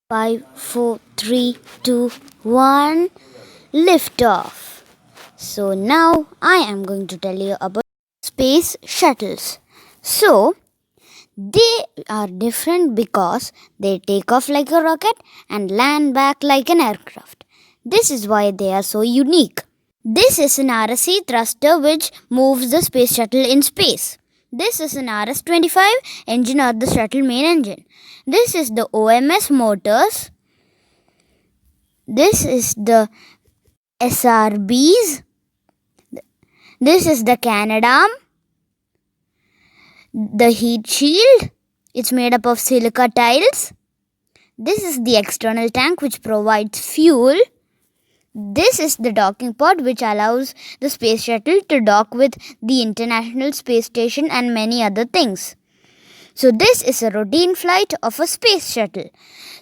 5, 4, 3, 2, 1, lift off. So now I am going to tell you about space shuttles. So they are different because they take off like a rocket and land back like an aircraft. This is why they are so unique. This is an RSC thruster which moves the space shuttle in space. This is an RS-25 engine or the shuttle main engine. This is the OMS motors. This is the SRBs. This is the Canadarm. The heat shield. It's made up of silica tiles. This is the external tank which provides fuel. This is the docking pod which allows the space shuttle to dock with the International Space Station and many other things. So this is a routine flight of a space shuttle.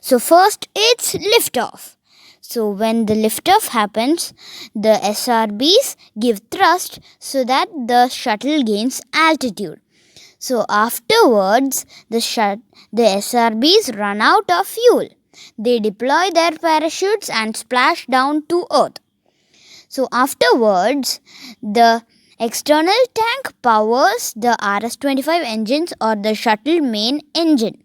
So first it's liftoff. So when the liftoff happens, the SRBs give thrust so that the shuttle gains altitude. So afterwards, the SRBs run out of fuel. They deploy their parachutes and splash down to Earth. So afterwards, the external tank powers the RS-25 engines or the shuttle main engine.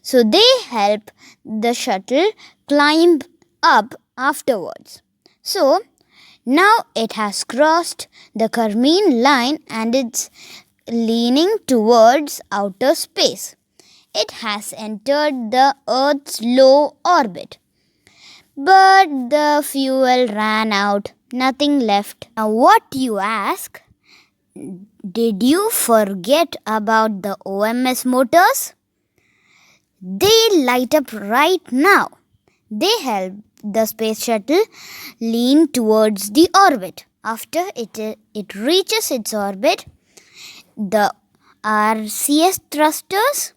So they help the shuttle climb up afterwards. So now it has crossed the Kármán line and it's leaning towards outer space. It has entered the Earth's low orbit. But the fuel ran out, nothing left. Now, what you ask? Did you forget about the OMS motors? They light up right now. They help the space shuttle lean towards the orbit. After it reaches its orbit, the RCS thrusters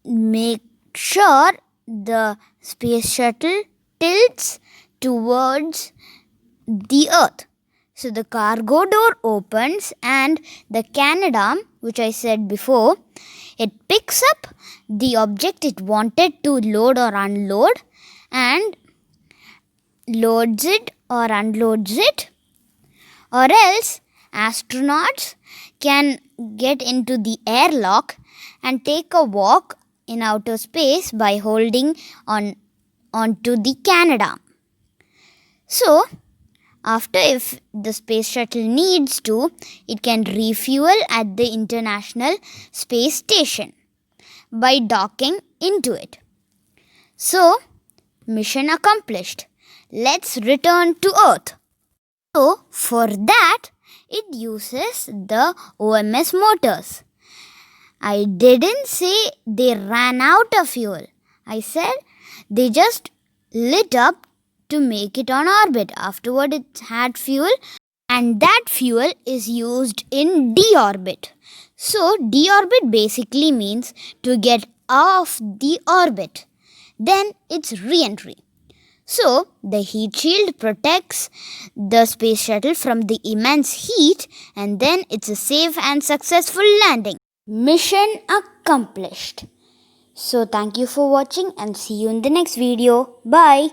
make sure the space shuttle tilts towards the Earth. So the cargo door opens and the Canadarm, which I said before, it picks up the object it wanted to load or unload and loads it or unloads it, or else astronauts can get into the airlock and take a walk in outer space by holding onto the Canadarm. So, after if the space shuttle needs to, it can refuel at the International Space Station by docking into it. So, mission accomplished. Let's return to Earth. So, for that, it uses the OMS motors. I didn't say they ran out of fuel. I said they just lit up to make it on orbit. Afterward, it had fuel, and that fuel is used in deorbit. So, deorbit basically means to get off the orbit. Then it's re-entry. So, the heat shield protects the space shuttle from the immense heat, and then it's a safe and successful landing. Mission accomplished. So, thank you for watching and see you in the next video. Bye.